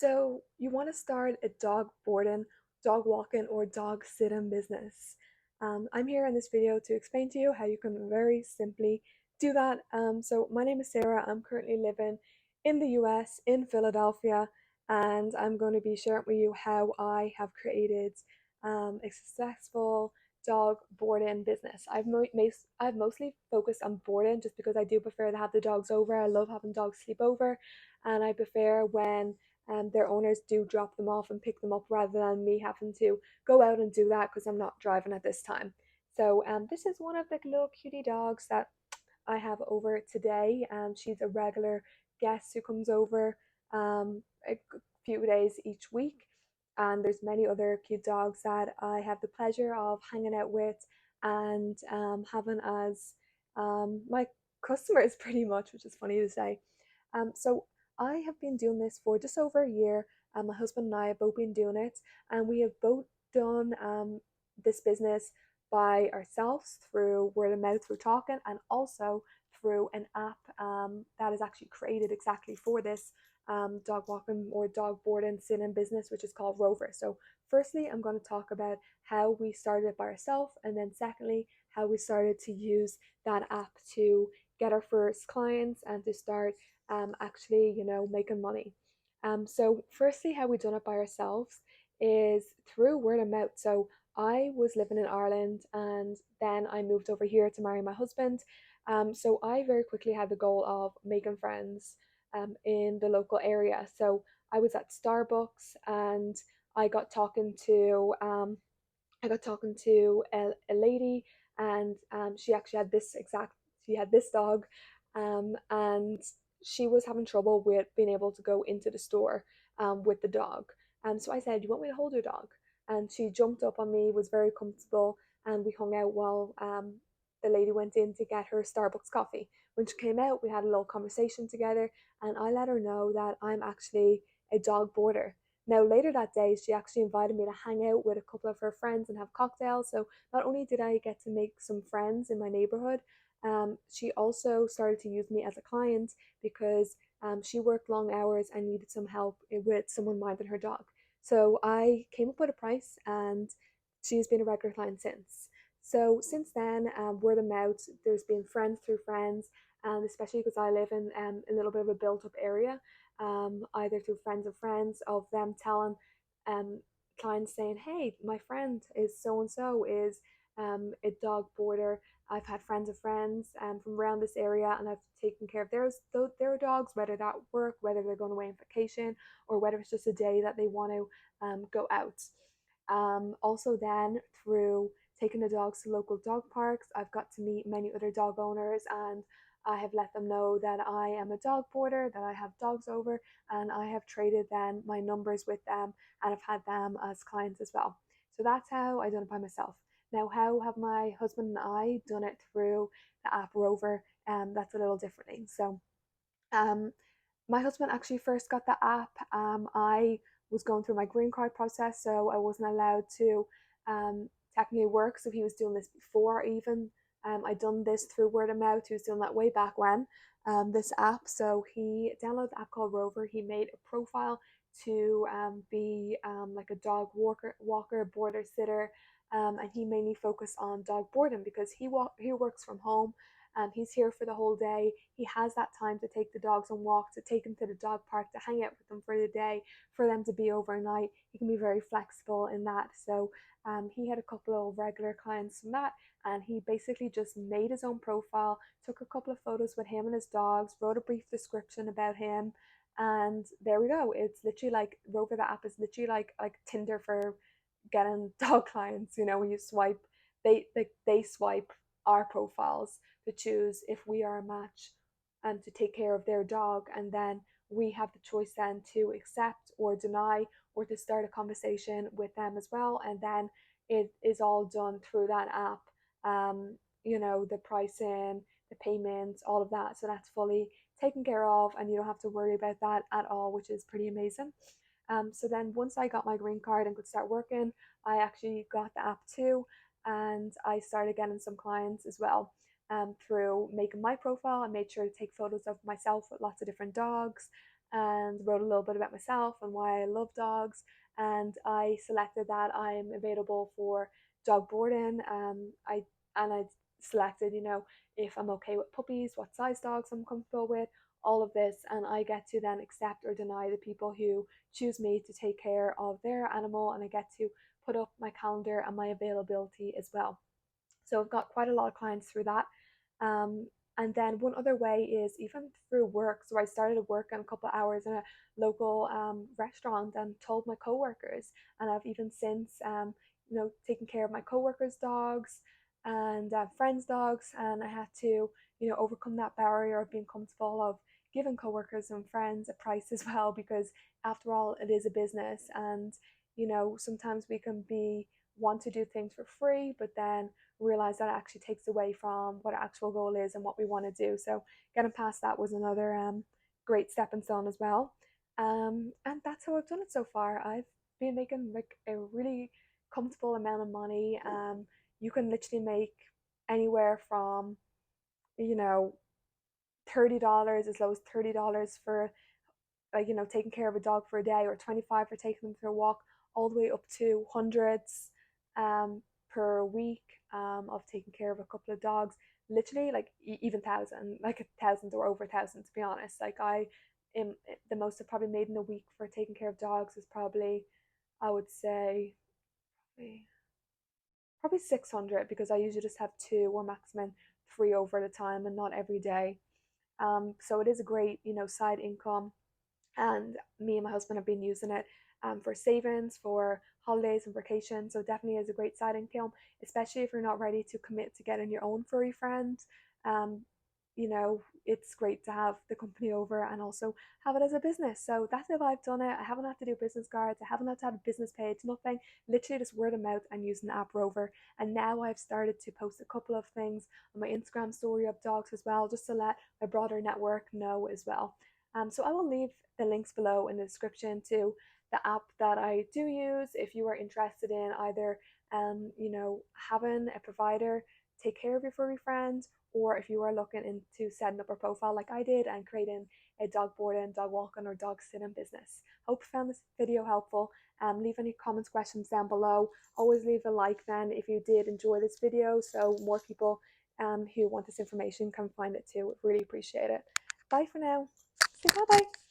So, you want to start a dog boarding, dog walking, or dog sitting business. I'm here in this video to explain to you how you can very simply do that. So, my name is Sarah. I'm currently living in the US, in Philadelphia, and I'm going to be sharing with you how I have created a successful dog boarding business. I've mostly focused on boarding just because I do prefer to have the dogs over. I love having dogs sleep over, and I prefer when their owners do drop them off and pick them up rather than me having to go out and do that because I'm not driving at this time. So this is one of the little cutie dogs that I have over today. She's a regular guest who comes over a few days each week. And there's many other cute dogs that I have the pleasure of hanging out with and having as my customers pretty much, which is funny to say. So I have been doing this for just over a year, and my husband and I have both been doing it, and we have both done this business by ourselves through word of mouth, through talking, and also through an app that is actually created exactly for this dog walking or dog boarding sit-in business, which is called Rover. So, firstly, I'm going to talk about how we started it by ourselves, and then secondly, how we started to use that app to get our first clients and to start actually, making money. So firstly, how we done it by ourselves is through word of mouth. So I was living in Ireland and then I moved over here to marry my husband. So I very quickly had the goal of making friends in the local area. So I was at Starbucks and I got talking to a lady, and she had this dog, and she was having trouble with being able to go into the store with the dog. So I said, "You want me to hold your dog?" And she jumped up on me, was very comfortable, and we hung out while the lady went in to get her Starbucks coffee. When she came out, we had a little conversation together, and I let her know that I'm actually a dog boarder. Now, later that day, she actually invited me to hang out with a couple of her friends and have cocktails. So, not only did I get to make some friends in my neighborhood, she also started to use me as a client because she worked long hours and needed some help with someone minding her dog. So, I came up with a price and she's been a regular client since. So, since then, word of mouth, there's been friends through friends, and especially because I live in a little bit of a built up area, either through friends of friends, of them telling um, clients saying, "Hey, my friend is so and so is a dog boarder. I've had friends of friends from around this area, and I've taken care of their dogs, whether that work, whether they're going away on vacation, or whether it's just a day that they want to go out." Also, then through taking the dogs to local dog parks, I've got to meet many other dog owners and I have let them know that I am a dog boarder, that I have dogs over, and I have traded then my numbers with them and I've had them as clients as well. So that's how I done it by myself. Now, how have my husband and I done it through the app Rover? That's a little differently. So, um, my husband actually first got the app. I was going through my green card process, so I wasn't allowed to technically work. So he was doing this before even I done this through word of mouth. He was doing that way back when this app. So he downloaded the app called Rover. He made a profile to be like a dog walker, boarder, sitter, and he mainly focused on dog boarding because he works from home. He's here for the whole day. He has that time to take the dogs on walks, to take them to the dog park, to hang out with them for the day, for them to be overnight. He can be very flexible in that. So he had a couple of regular clients from that, and he basically just made his own profile, took a couple of photos with him and his dogs, wrote a brief description about him, and there we go. It's literally like Rover. The app is literally like Tinder for getting dog clients. When you swipe, they swipe our profiles to choose if we are a match and to take care of their dog, and then we have the choice then to accept or deny or to start a conversation with them as well, and then it is all done through that app. The pricing, the payments, all of that, so that's fully taken care of and you don't have to worry about that at all, which is pretty amazing. So then once I got my green card and could start working, I actually got the app too, and I started getting some clients as well through making my profile. I made sure to take photos of myself with lots of different dogs, and wrote a little bit about myself and why I love dogs. And I selected that I'm available for dog boarding. I selected, if I'm okay with puppies, what size dogs I'm comfortable with, all of this, and I get to then accept or deny the people who choose me to take care of their animal, and I get to put up my calendar and my availability as well. So I've got quite a lot of clients through that. And then one other way is even through work. So I started work in a couple of hours in a local restaurant and told my coworkers, and I've even since taken care of my coworkers' dogs and friends' dogs, and I had to overcome that barrier of being comfortable of giving coworkers and friends a price as well, because after all, it is a business, and sometimes we can be want to do things for free, but then realize that it actually takes away from what our actual goal is and what we want to do. So getting past that was another great stepping stone as well. And that's how I've done it so far. I've been making like a really comfortable amount of money. You can literally make anywhere from you know $30, as low as $30 for taking care of a dog for a day, or 25 for taking them for a walk, all the way up to hundreds um, per week of taking care of a couple of dogs. Literally, like even thousand, like a thousand or over a thousand, to be honest. Like I am the most I've probably made in a week for taking care of dogs is probably, I would say, probably 600, because I usually just have two or maximum three over the time and not every day. So it is a great, side income, and me and my husband have been using it for savings for holidays and vacations. So it definitely is a great side income, especially if you're not ready to commit to getting your own furry friend. um, it's great to have the company over and also have it as a business. So that's how I've done it. I haven't had to do business cards, I haven't had to have a business page, nothing. Literally just word of mouth and using the app Rover. And now I've started to post a couple of things on my Instagram story of dogs as well, just to let my broader network know as well. So I will leave the links below in the description to the app that I do use if you are interested in either having a provider take care of your furry friend, or if you are looking into setting up a profile like I did and creating a dog boarding, dog walking, or dog sitting business. Hope you found this video helpful. Leave any comments, questions down below. Always leave a like then if you did enjoy this video, so more people who want this information can find it too. Really appreciate it. Bye for now. Say bye bye.